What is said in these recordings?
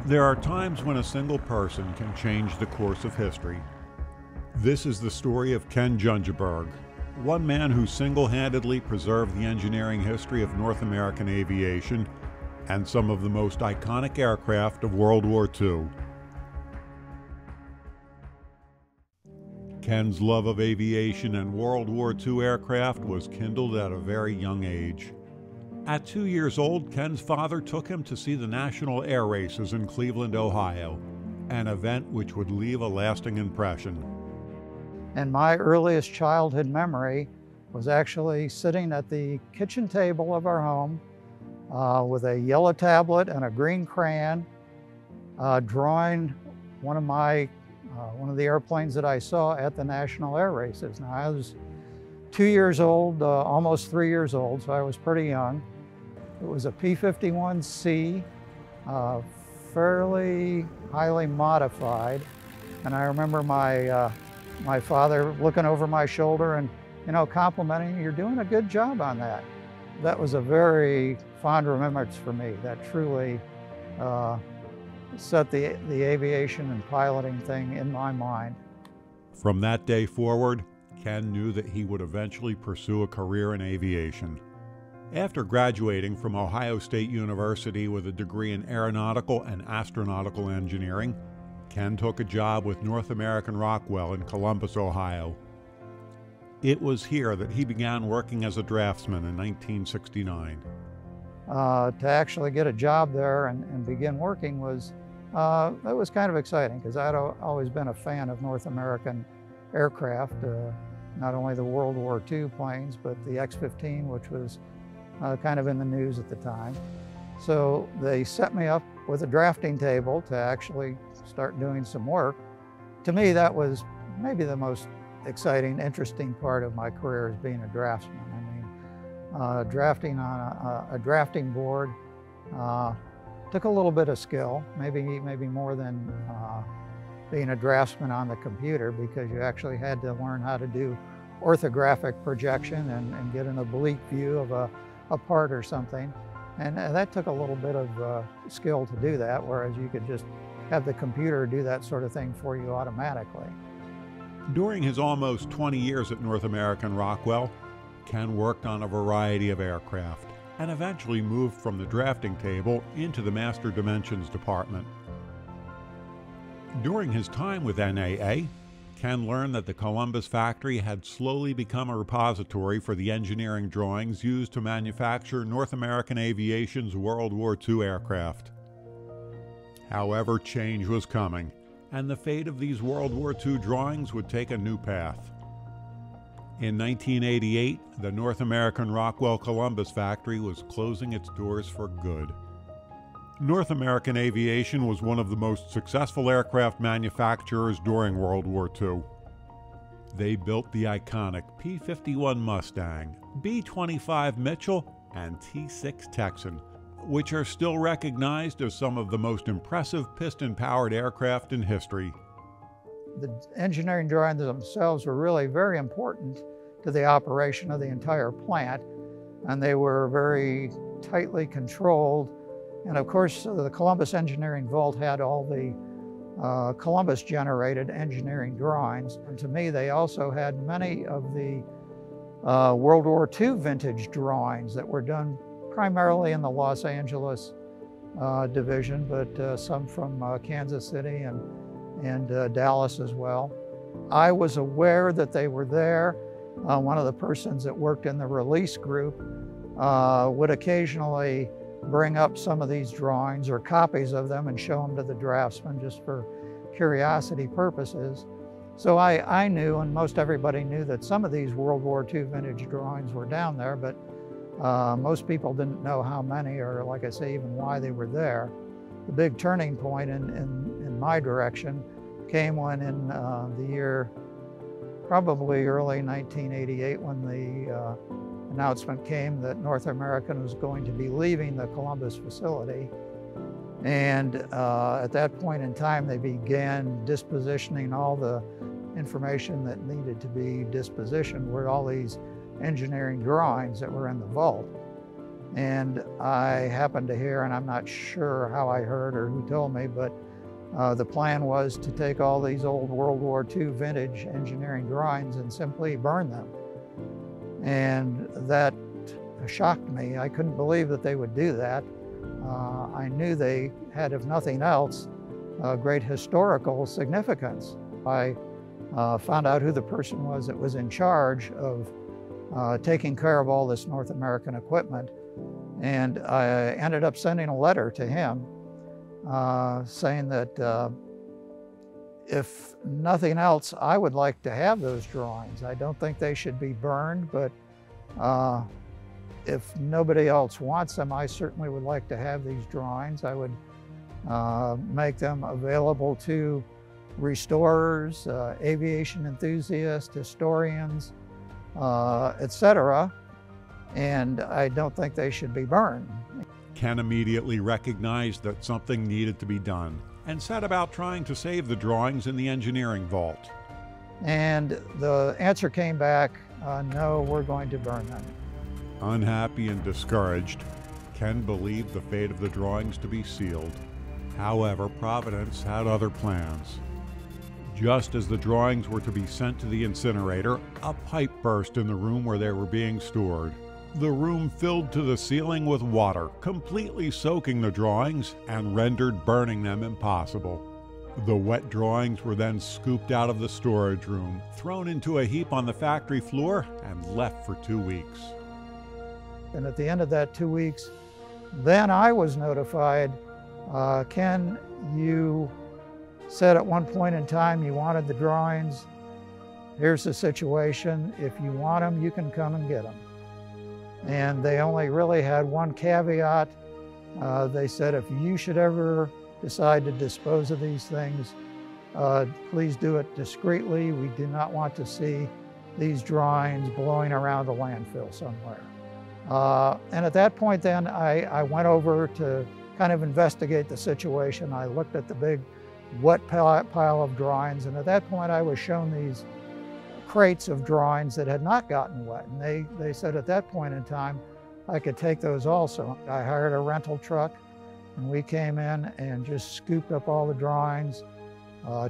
There are times when a single person can change the course of history. This is the story of Ken Jungeberg, one man who single-handedly preserved the engineering history of North American aviation and some of the most iconic aircraft of World War II. Ken's love of aviation and World War II aircraft was kindled at a very young age. At 2 years old, Ken's father took him to see the National Air Races in Cleveland, Ohio, an event which would leave a lasting impression. And my earliest childhood memory was actually sitting at the kitchen table of our home with a yellow tablet and a green crayon, drawing one of the airplanes that I saw at the National Air Races. Now, I was 2 years old, almost 3 years old, so I was pretty young. It was a P-51C, fairly highly modified. And I remember my father looking over my shoulder and, complimenting me, "You're doing a good job on that." That was a very fond remembrance for me. That truly set the aviation and piloting thing in my mind. From that day forward, Ken knew that he would eventually pursue a career in aviation. After graduating from Ohio State University with a degree in aeronautical and astronautical engineering, Ken took a job with North American Rockwell in Columbus, Ohio. It was here that he began working as a draftsman in 1969. To actually get a job there and begin working was kind of exciting, because I'd always been a fan of North American aircraft, not only the World War II planes, but the X-15, which was kind of in the news at the time. So they set me up with a drafting table to actually start doing some work. To me, that was maybe the most exciting, interesting part of my career, as being a draftsman. I mean, drafting on a drafting board took a little bit of skill, maybe more than being a draftsman on the computer, because you actually had to learn how to do orthographic projection and get an oblique view of a part or something. And that took a little bit of skill to do that, whereas you could just have the computer do that sort of thing for you automatically. During his almost 20 years at North American Rockwell, Ken worked on a variety of aircraft and eventually moved from the drafting table into the Master Dimensions department. During his time with NAA, Ken learned that the Columbus factory had slowly become a repository for the engineering drawings used to manufacture North American Aviation's World War II aircraft. However, change was coming, and the fate of these World War II drawings would take a new path. In 1988, the North American Rockwell Columbus factory was closing its doors for good. North American Aviation was one of the most successful aircraft manufacturers during World War II. They built the iconic P-51 Mustang, B-25 Mitchell, and T-6 Texan, which are still recognized as some of the most impressive piston-powered aircraft in history. The engineering drawings themselves were really very important to the operation of the entire plant, and they were very tightly controlled. And of course, the Columbus Engineering Vault had all the Columbus-generated engineering drawings. And to me, they also had many of the World War II vintage drawings that were done primarily in the Los Angeles division, but some from Kansas City and Dallas as well. I was aware that they were there. One of the persons that worked in the release group would occasionally bring up some of these drawings or copies of them and show them to the draftsman just for curiosity purposes. So I knew, and most everybody knew, that some of these World War II vintage drawings were down there, but most people didn't know how many, or like I say, even why they were there. The big turning point in my direction came when in the year probably early 1988, when the announcement came that North American was going to be leaving the Columbus facility. And at that point in time, they began dispositioning all the information that needed to be dispositioned, were all these engineering drawings that were in the vault. And I happened to hear, and I'm not sure how I heard or who told me, but the plan was to take all these old World War II vintage engineering drawings and simply burn them. And that shocked me. I couldn't believe that they would do that. I knew they had, if nothing else, great historical significance. I found out who the person was that was in charge of taking care of all this North American equipment. And I ended up sending a letter to him saying that if nothing else, I would like to have those drawings. I don't think they should be burned, but if nobody else wants them, I certainly would like to have these drawings. I would make them available to restorers, aviation enthusiasts, historians, etc. And I don't think they should be burned. Ken immediately recognized that something needed to be done and set about trying to save the drawings in the engineering vault. And the answer came back, no, we're going to burn them. Unhappy and discouraged, Ken believed the fate of the drawings to be sealed. However, Providence had other plans. Just as the drawings were to be sent to the incinerator, a pipe burst in the room where they were being stored. The room filled to the ceiling with water, completely soaking the drawings and rendered burning them impossible. The wet drawings were then scooped out of the storage room, thrown into a heap on the factory floor, and left for 2 weeks. And at the end of that 2 weeks, then I was notified, Ken, you said at one point in time you wanted the drawings. Here's the situation. If you want them, you can come and get them. And they only really had one caveat. They said, if you should ever decide to dispose of these things, please do it discreetly. We do not want to see these drawings blowing around a landfill somewhere. And at that point then, I went over to kind of investigate the situation. I looked at the big wet pile of drawings, and at that point I was shown these crates of drawings that had not gotten wet. And they said at that point in time, I could take those also. I hired a rental truck, and we came in and just scooped up all the drawings,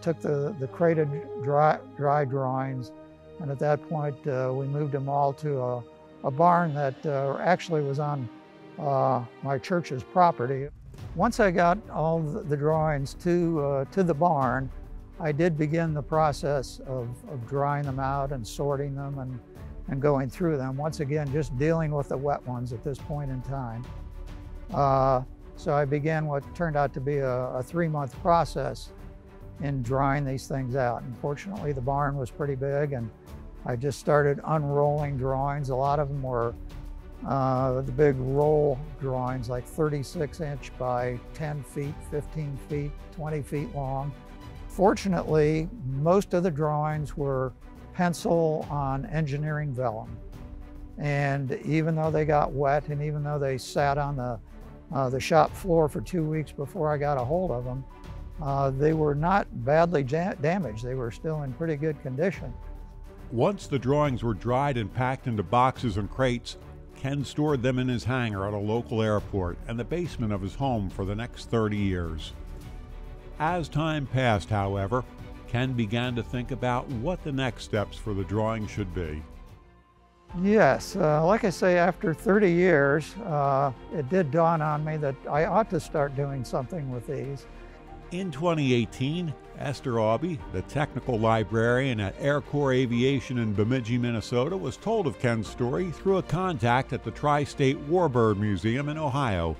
took the crated dry drawings, and at that point we moved them all to a barn that actually was on my church's property. Once I got all the drawings to the barn, I did begin the process of drying them out and sorting them and going through them. Once again, just dealing with the wet ones at this point in time. So I began what turned out to be a 3-month process in drying these things out. Unfortunately, the barn was pretty big, and I just started unrolling drawings. A lot of them were the big roll drawings, like 36-inch by 10 feet, 15 feet, 20 feet long. Fortunately, most of the drawings were pencil on engineering vellum. And even though they got wet, and even though they sat on the shop floor for 2 weeks before I got a hold of them, they were not badly damaged. They were still in pretty good condition. Once the drawings were dried and packed into boxes and crates, Ken stored them in his hangar at a local airport and the basement of his home for the next 30 years. As time passed, however, Ken began to think about what the next steps for the drawing should be. Yes, like I say, after 30 years, it did dawn on me that I ought to start doing something with these. In 2018, Esther Aubie, the technical librarian at Air Corps Aviation in Bemidji, Minnesota, was told of Ken's story through a contact at the Tri-State Warbird Museum in Ohio.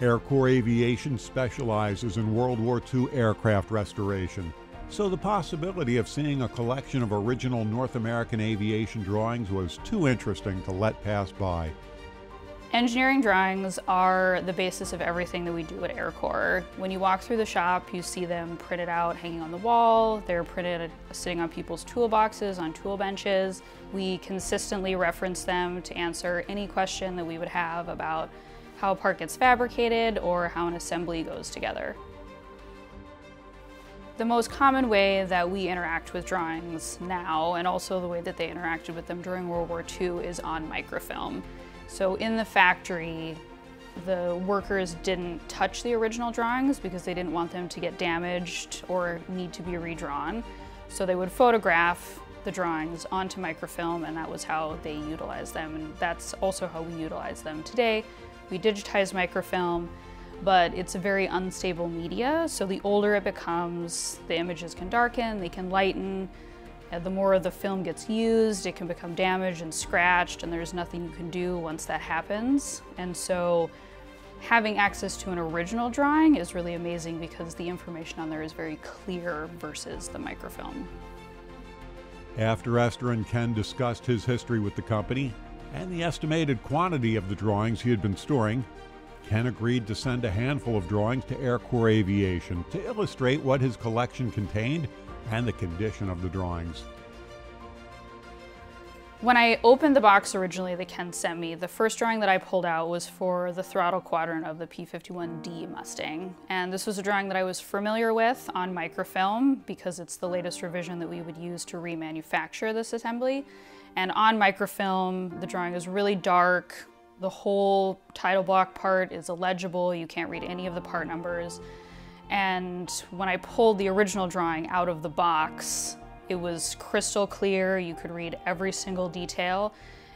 Air Corps Aviation specializes in World War II aircraft restoration, so the possibility of seeing a collection of original North American aviation drawings was too interesting to let pass by. Engineering drawings are the basis of everything that we do at Air Corps. When you walk through the shop, you see them printed out hanging on the wall. They're printed sitting on people's toolboxes, on tool benches. We consistently reference them to answer any question that we would have about how a part gets fabricated or how an assembly goes together. The most common way that we interact with drawings now, and also the way that they interacted with them during World War II, is on microfilm. So in the factory, the workers didn't touch the original drawings because they didn't want them to get damaged or need to be redrawn. So they would photograph the drawings onto microfilm, and that was how they utilized them. And that's also how we utilize them today. We digitize microfilm, but it's a very unstable media. So the older it becomes, the images can darken, they can lighten. The more the film gets used, it can become damaged and scratched, and there's nothing you can do once that happens. And so having access to an original drawing is really amazing because the information on there is very clear versus the microfilm. After Esther and Ken discussed his history with the company and the estimated quantity of the drawings he had been storing, Ken agreed to send a handful of drawings to Air Corps Aviation to illustrate what his collection contained and the condition of the drawings. When I opened the box originally that Ken sent me, the first drawing that I pulled out was for the throttle quadrant of the P-51D Mustang. And this was a drawing that I was familiar with on microfilm because it's the latest revision that we would use to remanufacture this assembly. And on microfilm, the drawing is really dark. The whole title block part is illegible. You can't read any of the part numbers. And when I pulled the original drawing out of the box, it was crystal clear. You could read every single detail.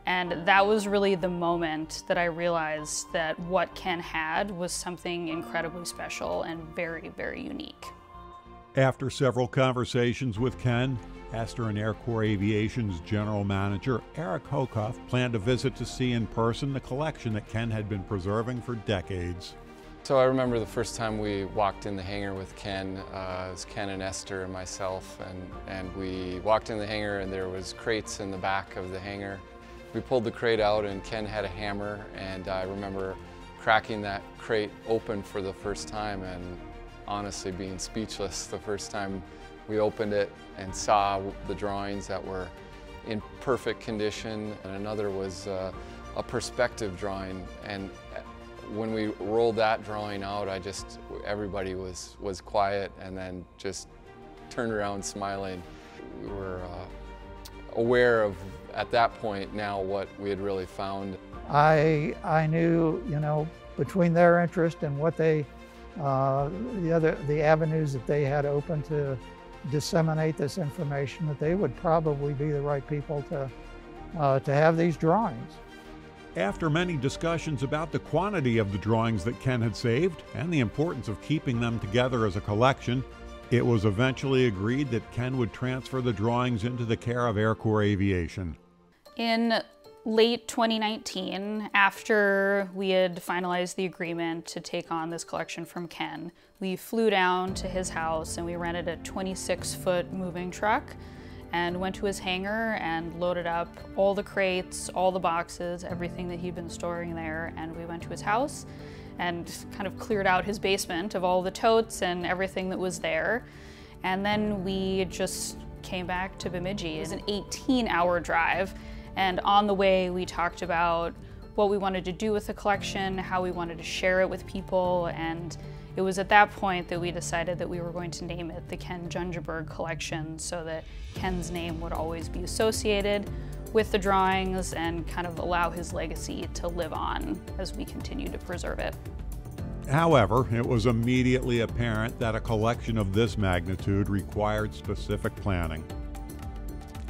And that was really the moment that I realized that what Ken had was something incredibly special and very, very unique. After several conversations with Ken, Esther and Air Corps Aviation's general manager, Eric Hokoff, planned a visit to see in person the collection that Ken had been preserving for decades. So I remember the first time we walked in the hangar with Ken, it was Ken and Esther and myself, and we walked in the hangar and there was crates in the back of the hangar. We pulled the crate out and Ken had a hammer, and I remember cracking that crate open for the first time and honestly being speechless the first time we opened it and saw the drawings that were in perfect condition. And another was a perspective drawing, and when we rolled that drawing out, everybody was quiet and then just turned around smiling. We were aware of, at that point now, what we had really found. I knew, you know, between their interest and what they, the avenues that they had open to disseminate this information, that they would probably be the right people to have these drawings. After many discussions about the quantity of the drawings that Ken had saved and the importance of keeping them together as a collection, it was eventually agreed that Ken would transfer the drawings into the care of Air Corps Aviation. In late 2019, after we had finalized the agreement to take on this collection from Ken, we flew down to his house and we rented a 26-foot moving truck and went to his hangar and loaded up all the crates, all the boxes, everything that he'd been storing there, and we went to his house and kind of cleared out his basement of all the totes and everything that was there. And then we just came back to Bemidji. It was an 18-hour drive, and on the way we talked about what we wanted to do with the collection, how we wanted to share it with people, and it was at that point that we decided that we were going to name it the Ken Jungeberg Collection so that Ken's name would always be associated with the drawings and kind of allow his legacy to live on as we continue to preserve it. However, it was immediately apparent that a collection of this magnitude required specific planning.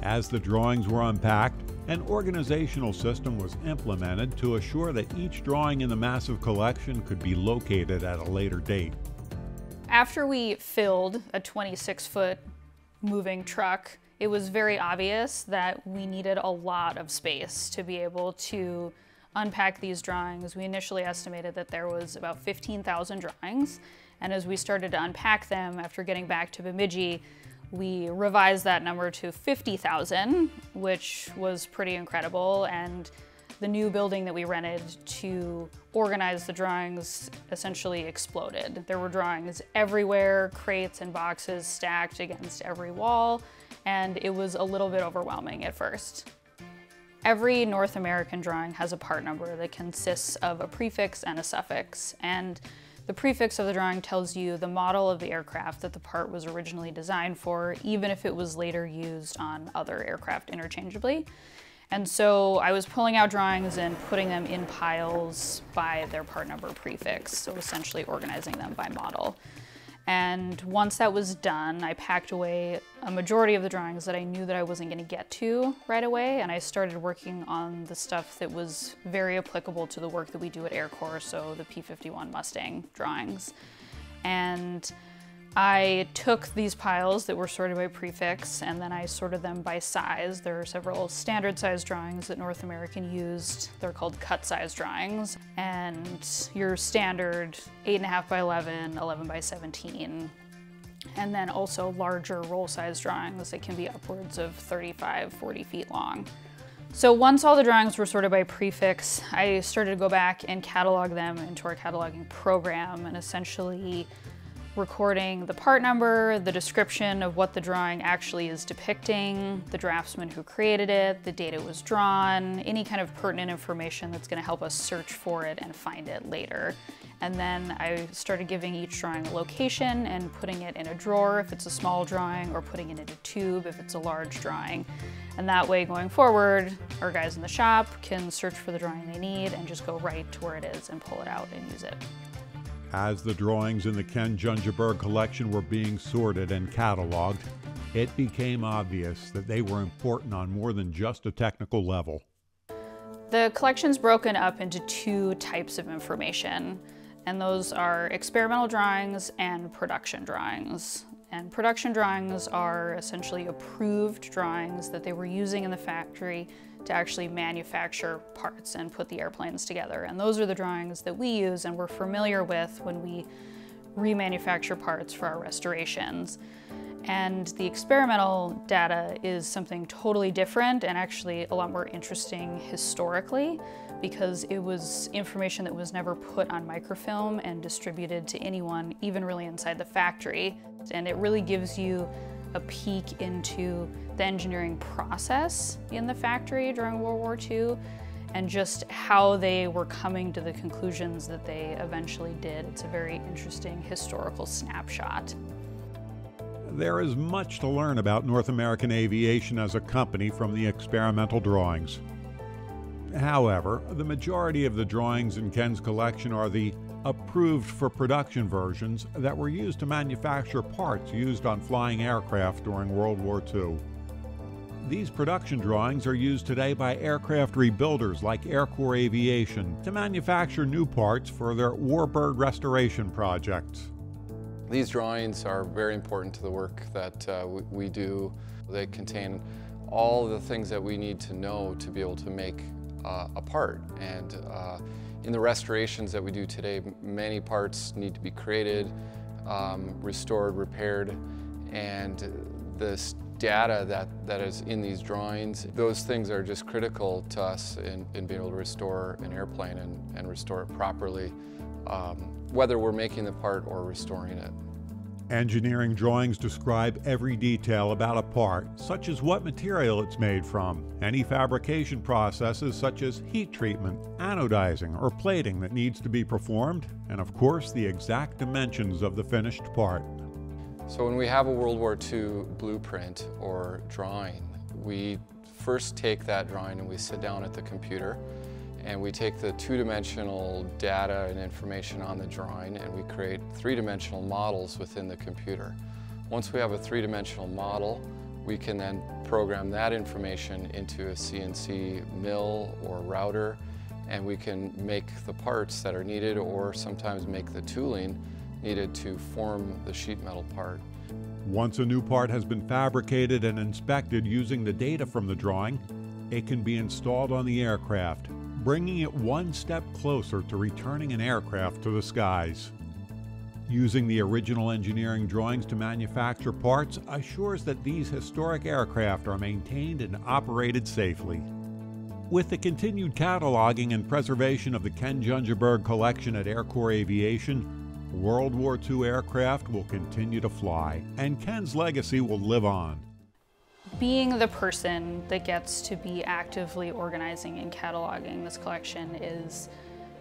As the drawings were unpacked, an organizational system was implemented to assure that each drawing in the massive collection could be located at a later date. After we filled a 26-foot moving truck, it was very obvious that we needed a lot of space to be able to unpack these drawings. We initially estimated that there was about 15,000 drawings, and as we started to unpack them after getting back to Bemidji, we revised that number to 50,000, which was pretty incredible, and the new building that we rented to organize the drawings essentially exploded. There were drawings everywhere, crates and boxes stacked against every wall, and it was a little bit overwhelming at first. Every North American drawing has a part number that consists of a prefix and a suffix, and the prefix of the drawing tells you the model of the aircraft that the part was originally designed for, even if it was later used on other aircraft interchangeably. And so I was pulling out drawings and putting them in piles by their part number prefix, so essentially organizing them by model. And once that was done, I packed away a majority of the drawings that I knew that I wasn't going to get to right away, and I started working on the stuff that was very applicable to the work that we do at Air Corps, so the P-51 Mustang drawings. And I took these piles that were sorted by prefix, and then I sorted them by size. There are several standard size drawings that North American used. They're called cut size drawings. And your standard 8.5 by 11, 11 by 17, and then also larger roll size drawings that can be upwards of 35, 40 feet long. So once all the drawings were sorted by prefix, I started to go back and catalog them into our cataloging program, and essentially recording the part number, the description of what the drawing actually is depicting, the draftsman who created it, the date it was drawn, any kind of pertinent information that's going to help us search for it and find it later. And then I started giving each drawing a location and putting it in a drawer if it's a small drawing, or putting it in a tube if it's a large drawing. And that way, going forward, our guys in the shop can search for the drawing they need and just go right to where it is and pull it out and use it. As the drawings in the Ken Jungeberg collection were being sorted and cataloged, it became obvious that they were important on more than just a technical level. The collection's broken up into two types of information, and those are experimental drawings and production drawings. And production drawings are essentially approved drawings that they were using in the factory to actually manufacture parts and put the airplanes together. And those are the drawings that we use and we're familiar with when we remanufacture parts for our restorations. And the experimental data is something totally different and actually a lot more interesting historically, because it was information that was never put on microfilm and distributed to anyone, even really inside the factory. And it really gives you a peek into the engineering process in the factory during World War II and just how they were coming to the conclusions that they eventually did. It's a very interesting historical snapshot. There is much to learn about North American Aviation as a company from the experimental drawings. However, the majority of the drawings in Ken's collection are the approved for production versions that were used to manufacture parts used on flying aircraft during World War II. These production drawings are used today by aircraft rebuilders like Air Corps Aviation to manufacture new parts for their warbird restoration projects. These drawings are very important to the work that we do. They contain all the things that we need to know to be able to make a part. And in the restorations that we do today, many parts need to be created, restored, repaired, and this data that is in these drawings, those things are just critical to us in being able to restore an airplane and restore it properly, whether we're making the part or restoring it. Engineering drawings describe every detail about a part, such as what material it's made from, any fabrication processes such as heat treatment, anodizing, or plating that needs to be performed, and of course the exact dimensions of the finished part. So when we have a World War II blueprint or drawing, we first take that drawing and we sit down at the computer and we take the two-dimensional data and information on the drawing and we create three-dimensional models within the computer. Once we have a three-dimensional model, we can then program that information into a CNC mill or router, and we can make the parts that are needed or sometimes make the tooling needed to form the sheet metal part. Once a new part has been fabricated and inspected using the data from the drawing, it can be installed on the aircraft, bringing it one step closer to returning an aircraft to the skies. Using the original engineering drawings to manufacture parts assures that these historic aircraft are maintained and operated safely. With the continued cataloging and preservation of the Ken Jungeberg collection at Air Corps Aviation, World War II aircraft will continue to fly, and Ken's legacy will live on. Being the person that gets to be actively organizing and cataloging this collection is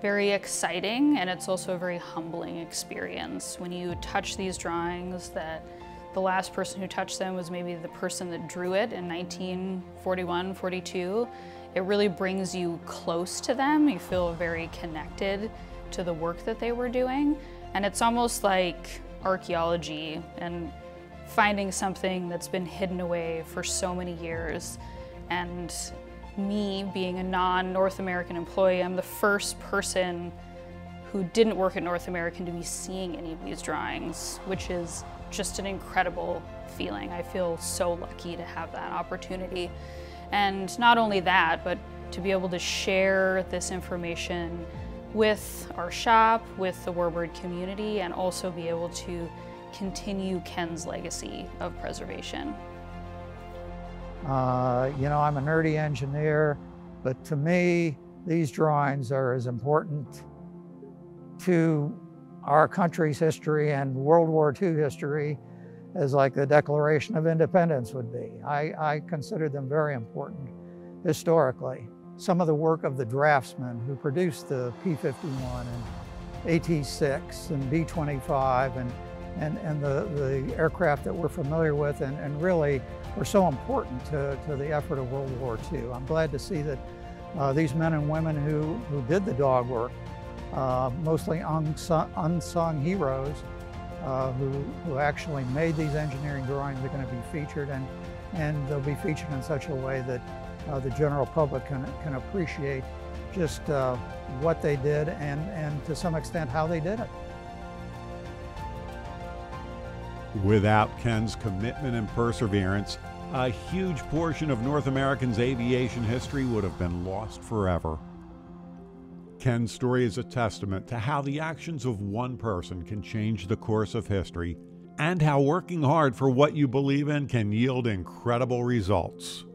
very exciting, and it's also a very humbling experience when you touch these drawings that the last person who touched them was maybe the person that drew it in 1941, 42. It really brings you close to them. You feel very connected to the work that they were doing. And it's almost like archaeology and finding something that's been hidden away for so many years. And me being a non-North American employee, I'm the first person who didn't work at North American to be seeing any of these drawings, which is just an incredible feeling. I feel so lucky to have that opportunity. And not only that, but to be able to share this information with our shop, with the warbird community, and also be able to continue Ken's legacy of preservation. You know, I'm a nerdy engineer, but to me, these drawings are as important to our country's history and World War II history as like the Declaration of Independence would be. I consider them very important historically. Some of the work of the draftsmen who produced the P-51 and AT-6 and B-25 and the aircraft that we're familiar with and really were so important to the effort of World War II. I'm glad to see that these men and women who did the dog work, mostly unsung heroes, who actually made these engineering drawings are going to be featured, and they'll be featured in such a way that the general public can appreciate just what they did and to some extent how they did it. Without Ken's commitment and perseverance, a huge portion of North American's aviation history would have been lost forever. Ken's story is a testament to how the actions of one person can change the course of history, and how working hard for what you believe in can yield incredible results.